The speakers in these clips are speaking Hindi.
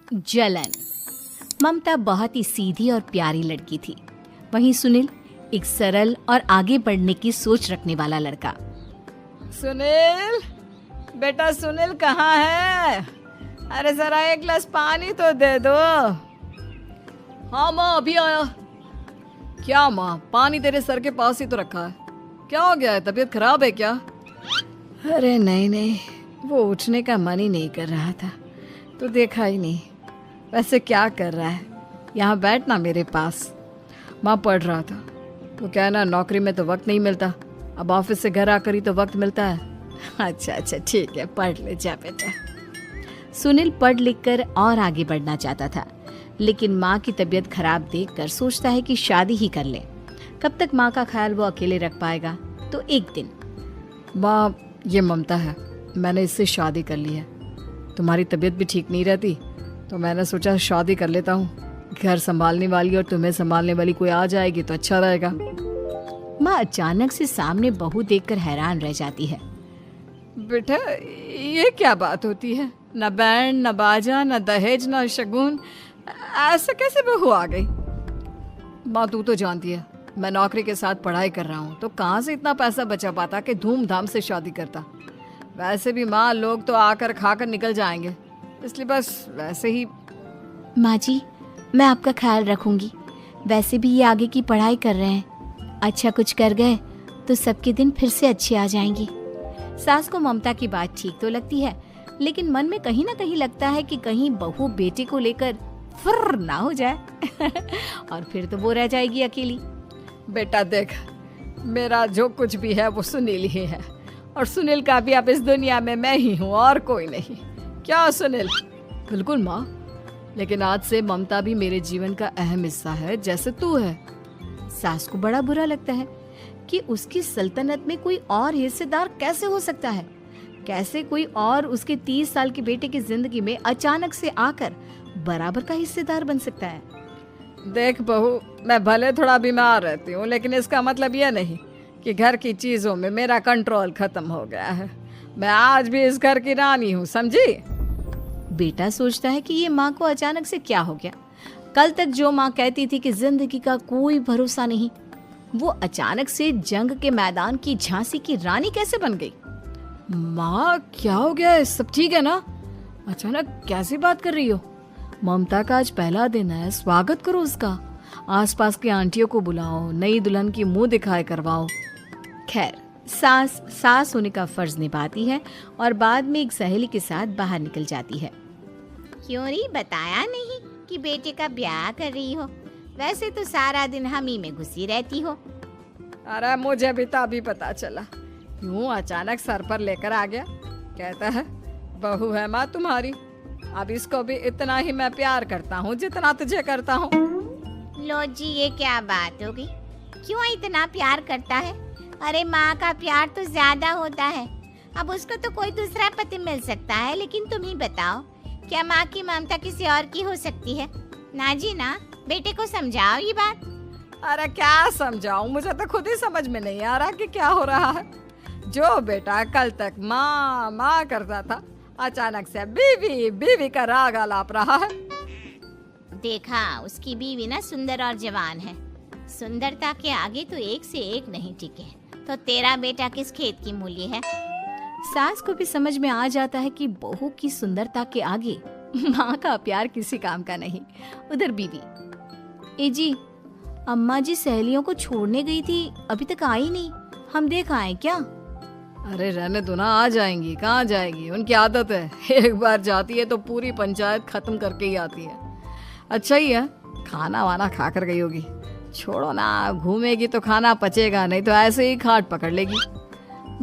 जलन। ममता बहुत ही सीधी और प्यारी लड़की थी, वहीं सुनील एक सरल और आगे बढ़ने की सोच रखने वाला लड़का। सुनील, बेटा सुनील कहाँ है? अरे जरा एक गिलास पानी तो दे दो। हाँ माँ, अभी आया। क्या माँ, पानी तेरे सर के पास ही तो रखा है, क्या हो गया है? तबीयत खराब है क्या? अरे नहीं नहीं, वो उठने का मन ही नहीं कर रहा था, तो देखा ही नहीं। वैसे क्या कर रहा है? यहाँ बैठना मेरे पास। माँ पढ़ रहा था। तो क्या है ना, नौकरी में तो वक्त नहीं मिलता, अब ऑफिस से घर आकर ही तो वक्त मिलता है। अच्छा अच्छा ठीक है, पढ़ ले जा बेटा। सुनील पढ़ लिख कर और आगे बढ़ना चाहता था, लेकिन माँ की तबीयत खराब देखकर सोचता है कि शादी ही कर ले। कब तक माँ का ख्याल वो अकेले रख पाएगा? तो एक दिन, माँ ये ममता है, मैंने इससे शादी कर ली है। तुम्हारी तबीयत भी ठीक नहीं रहती, तो मैंने सोचा शादी कर लेता हूँ। घर संभालने वाली और तुम्हें संभालने वाली कोई आ जाएगी तो अच्छा रहेगा। माँ अचानक से सामने बहू देखकर हैरान रह जाती है। बेटा ये क्या बात होती है? न बैंड, न बाजा, न दहेज, न शगुन, ऐसे कैसे बहू आ गई? माँ तू तो जानती है, मैं नौकरी के साथ पढ़ाई कर रहा हूँ, तो कहाँ से इतना पैसा बचा पाता कि धूमधाम से शादी करता। वैसे भी माँ, लोग तो आकर खाकर निकल जाएंगे, इसलिए बस वैसे ही। माँ जी, मैं आपका ख्याल रखूंगी। वैसे भी ये आगे की पढ़ाई कर रहे हैं, अच्छा कुछ कर गए तो सबके दिन फिर से अच्छे आ जाएंगे। सास को ममता की बात ठीक तो लगती है, लेकिन मन में कहीं ना कहीं लगता है कि कहीं बहू बेटे को लेकर फुर्र ना हो जाए और फिर तो वो रह जाएगी अकेली। बेटा देख, मेरा जो कुछ भी है वो सुनील ही है, और सुनील का भी अब इस दुनिया में मैं ही हूँ और कोई नहीं। क्या सुनील? बिल्कुल माँ, लेकिन आज से ममता भी मेरे जीवन का अहम हिस्सा है, जैसे तू है। सास को बड़ा बुरा लगता है कि उसकी सल्तनत में कोई और हिस्सेदार कैसे हो सकता है। कैसे कोई और उसके 30 साल के बेटे की जिंदगी में अचानक से आकर बराबर का हिस्सेदार बन सकता है। देख बहू, मैं भले थोड़ा बीमार रहती हूँ, लेकिन इसका मतलब यह नहीं कि घर की चीजों में मेरा कंट्रोल खत्म हो गया है। मैं आज भी इस घर की रानी हूँ, समझी? बेटा सोचता है कि ये माँ को अचानक से क्या हो गया। कल तक जो माँ कहती थी कि जिंदगी का कोई भरोसा नहीं, वो अचानक से जंग के मैदान की झांसी की रानी कैसे बन गई? माँ क्या हो गया है? सब ठीक है ना? अचानक कैसी बात कर रही हो? ममता का आज पहला दिन है, स्वागत करो उसका। आसपास की आंटियों को बुलाओ, नई दुल्हन की मुंह दिखाए करवाओ। खैर, सास होने का फर्ज निभाती है और बाद में एक सहेली के साथ बाहर निकल जाती है। क्यों नहीं बताया नहीं कि बेटे का ब्याह कर रही हो? वैसे तो सारा दिन हम ही में घुसी रहती हो। अरे मुझे भी तो अभी पता चला, यूं अचानक सर पर लेकर आ गया। कहता है बहू है माँ तुम्हारी। अब इसको भी इतना ही मैं प्यार करता हूँ जितना तुझे करता हूँ। लो जी, ये क्या बात हो गई? क्यों इतना प्यार करता है? अरे माँ का प्यार तो ज्यादा होता है। अब उसको तो कोई दूसरा पति मिल सकता है, लेकिन तुम ही बताओ, क्या माँ की ममता किसी और की हो सकती है? ना जी ना, बेटे को समझाओ ये बात। अरे क्या समझाऊं, मुझे तो खुद ही समझ में नहीं आ रहा कि क्या हो रहा है। जो बेटा कल तक माँ माँ करता था, अचानक से बीवी बीवी का राग आलाप रहा है। देखा, उसकी बीवी ना सुंदर और जवान है। सुंदरता के आगे तो एक से एक नहीं टिके, तो तेरा बेटा किस खेत की मूली है? सास को भी समझ में आ जाता है कि बहू की सुंदरता के आगे माँ का प्यार किसी काम का नहीं। उधर बीवी, ए जी, अम्मा जी सहेलियों को छोड़ने गई थी, अभी तक आई नहीं, हम देख आए क्या? अरे रहने दो ना, आ जाएंगी। कहाँ जाएंगी, उनकी आदत है, एक बार जाती है तो पूरी पंचायत खत्म करके ही आती है। अच्छा ही है, खाना वाना खा कर गई होगी। छोड़ो ना, घूमेगी तो खाना पचेगा नहीं तो ऐसे ही खाट पकड़ लेगी।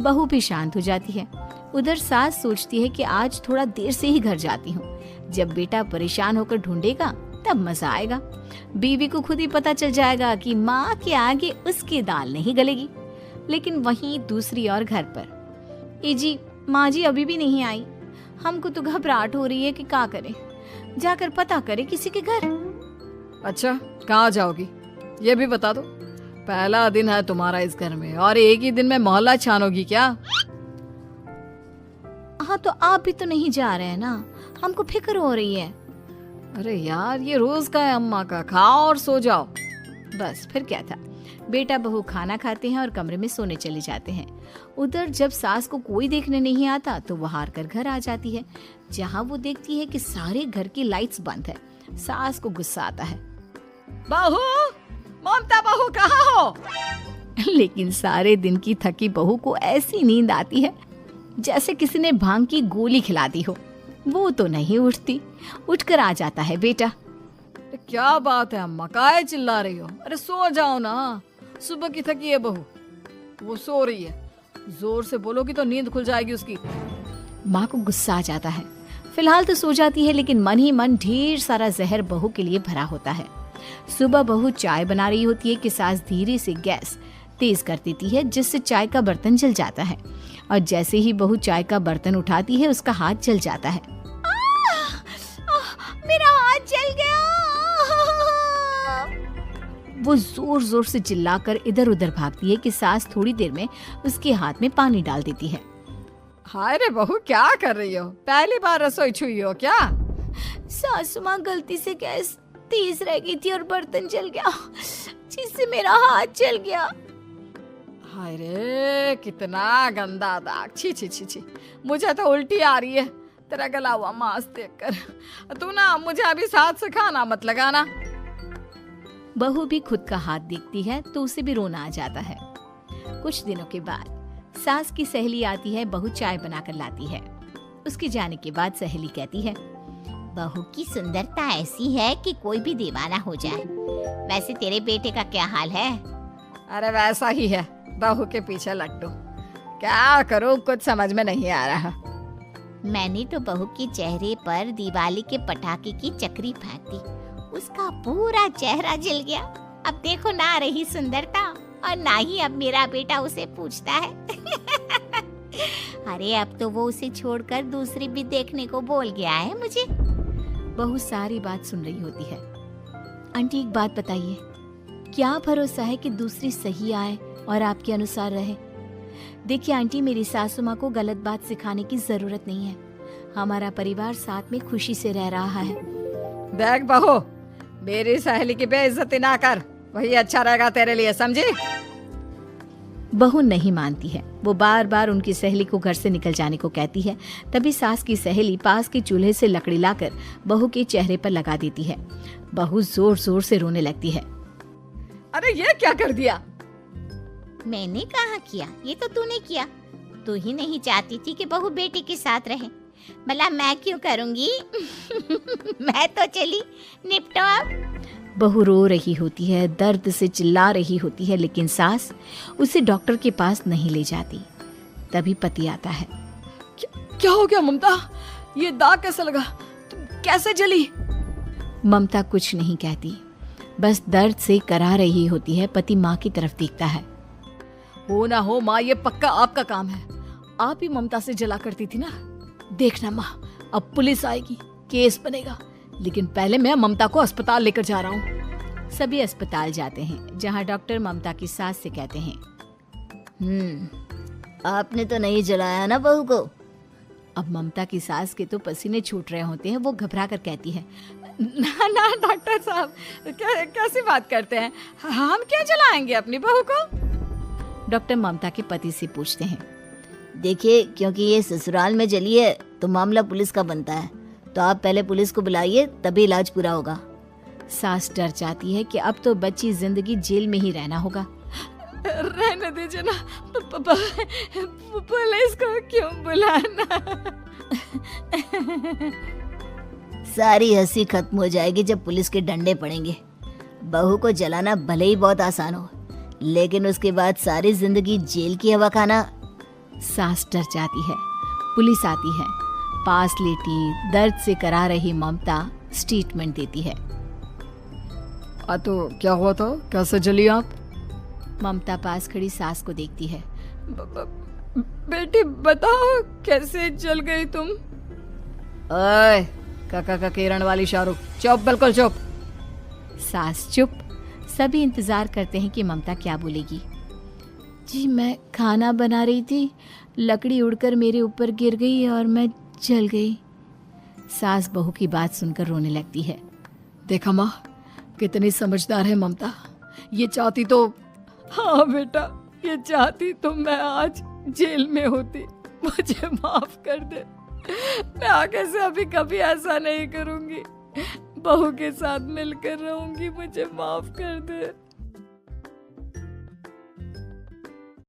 बहू भी शांत हो जाती है। उधर सास सोचती है कि आज थोड़ा देर से ही घर जाती हूँ, जब बेटा परेशान होकर ढूंढेगा तब मजा आएगा। बीवी को खुद ही पता चल जाएगा कि माँ के आगे उसकी दाल नहीं गलेगी। लेकिन वहीं दूसरी ओर घर पर, ए जी, माँ जी अभी भी नहीं आई, हमको तो घबराहट हो रही है कि क्या करें, जाकर पता करें किसी के घर। अच्छा, कहाँ जाओगी ये भी बता दो। पहला दिन है तुम्हारा इस घर में और एक ही दिन में मोहल्ला छानोगी क्या? हाँ, तो आप भी तो नहीं जा रहे हैं ना, हमको फिक्र हो रही है। अरे यार, ये रोज का है अम्मा का, खाओ और सो जाओ। बस फिर क्या था। बेटा बहू खाना खाते हैं और कमरे में सोने चले जाते हैं। उधर जब सास को कोई देखने नहीं आता तो वो हार कर घर आ जाती है, जहाँ वो देखती है कि सारे घर की लाइट्स बंद है। सास को गुस्सा आता है। बहू, ममता बहू कहाँ हो? लेकिन सारे दिन की थकी बहू को ऐसी नींद आती है जैसे किसी ने भांग की गोली खिला दी हो। वो तो नहीं उठती। उठकर आ जाता है बेटा। क्या बात है अम्मा, काहे चिल्ला रही हो? अरे सो जाओ ना, सुबह की थकी है बहू, वो सो रही है। जोर से बोलोगी तो नींद खुल जाएगी उसकी। माँ को गुस्सा आ जाता है। फिलहाल तो सो जाती है, लेकिन मन ही मन ढेर सारा जहर बहू के लिए भरा होता है। सुबह बहू चाय बना रही होती है कि सास धीरे से गैस तेज कर देती है, जिससे चाय का बर्तन जल जाता है। और जैसे ही बहू चाय का बर्तन उठाती है उसका हाथ जल जाता है। मेरा हाथ जल गया। वो जोर जोर से चिल्लाकर इधर उधर भागती है कि सास थोड़ी देर में उसके हाथ में पानी डाल देती है। हाय रे बहू, क्या कर रही हो? पहली बार रसोई छुई हो क्या? सासू माँ गलती से गैस तेज रह गई थी और बर्तन जल गया, जिससे मेरा हाथ जल गया। हाय रे, कितना गंदा दाग। छी छी छी छी, मुझे तो उल्टी आ रही है तेरा गला हुआ मांस देखकर। तू ना मुझे अभी साथ से खाना मत लगाना। बहू भी खुद का हाथ देखती है तो उसे भी रोना आ जाता है। कुछ दिनों के बाद सास की सहेली आती है। बहू चाय बनाकर लाती है। उसके जाने के बाद सहेली कहती है, बहू की सुंदरता ऐसी है कि कोई भी दीवाना हो जाए। वैसे तेरे बेटे का क्या हाल है? अरे वैसा ही है, बहू के पीछे लट्टू। क्या करूं, कुछ समझ में नहीं आ रहा। मैंने तो बहू के चेहरे पर दिवाली के पटाखे की चक्री फेंक दी, उसका पूरा चेहरा जल गया। अब देखो ना रही सुंदरता, और ना ही अब मेरा बेटा उसे पूछता है। अरे अब तो वो उसे छोड़कर दूसरी भी देखने को बोल गया है मुझे। बहू सारी बात सुन रही होती है। आंटी एक बात बताइए, क्या भरोसा है कि दूसरी सही आए और आपके अनुसार रहे? देखिए आंटी, मेरी सासू माँ को गलत बात सिखाने की जरूरत नहीं है। हमारा परिवार साथ में खुशी से रह रहा है। देख बहू, मेरी सहेली की बेइज्जती ना कर, वही अच्छा रहेगा तेरे लिए, समझी? बहू नहीं मानती है। वो बार बार उनकी सहेली को घर से निकल जाने को कहती है। तभी सास की सहेली पास के चूल्हे से लकड़ी लाकर बहू के चेहरे पर लगा देती है। बहू जोर जोर से रोने लगती है। अरे ये क्या कर दिया? मैंने कहा किया, ये तो तूने किया। तू ही नहीं चाहती थी कि बहू बेटे के साथ रहे, भला मैं क्यों करूंगी? मैं तो चली, निपटो अब। बहू रो रही होती है, दर्द से चिल्ला रही होती है, लेकिन सास उसे डॉक्टर के पास नहीं ले जाती। तभी पति आता है। क्या हो गया ममता? ये दाग कैसे लगा? तुम कैसे जली? ममता कुछ नहीं कहती, बस दर्द से करा रही होती है। पति माँ की तरफ देखता है। हो ना हो माँ, ये पक्का आपका काम है। आप ही ममता से जला करती थी ना। देखना माँ, अब पुलिस आएगी, केस बनेगा, लेकिन पहले मैं ममता को अस्पताल लेकर जा रहा हूँ। सभी अस्पताल जाते हैं, जहाँ डॉक्टर ममता की सास से कहते हैं, आपने तो नहीं जलाया ना बहू को? अब ममता की सास के तो पसीने छूट रहे होते हैं। वो घबरा कर कहती है, ना ना डॉक्टर साहब, कैसी बात करते हैं? हम क्या जलाएंगे अपनी बहू को? डॉक्टर ममता के पति से पूछते हैं, देखिए, क्योंकि ये ससुराल में जली है तो मामला पुलिस का बनता है, तो आप पहले पुलिस को बुलाइए, तभी इलाज पूरा होगा। सास डर जाती है कि अब तो बच्ची जिंदगी जेल में ही रहना होगा। रहने दीजिए ना, पुलिस को क्यों बुलाना? सारी हंसी खत्म हो जाएगी जब पुलिस के डंडे पड़ेंगे। बहू को जलाना भले ही बहुत आसान हो, लेकिन उसके बाद सारी जिंदगी जेल की हवा खाना। सास डर जाती है। पुलिस आती है। पास लेटी दर्द से करा रही ममता स्टेटमेंट देती है। तो क्या हुआ था? कैसे जली आप? ममता पास खड़ी सास को देखती है। बेटी बताओ, कैसे जल गई तुम? ओए, काका का किरण वाली शाहरुख, चुप, बिल्कुल चुप। सास चुप। सभी इंतजार करते हैं कि ममता क्या बोलेगी। जी, मैं खाना बना रही थी, लकड़ी उड़कर मेरे ऊपर गिर गई और मैं जल गई। सास बहू की बात सुनकर रोने लगती है। देखा माँ, कितनी समझदार है ममता। ये चाहती तो, हाँ बेटा, ये चाहती तो मैं आज जेल में होती। मुझे माफ कर दे। मैं आगे से अभी कभी ऐसा नहीं करूंगी। बहू के साथ मिलकर रहूंगी। मुझे माफ कर दे।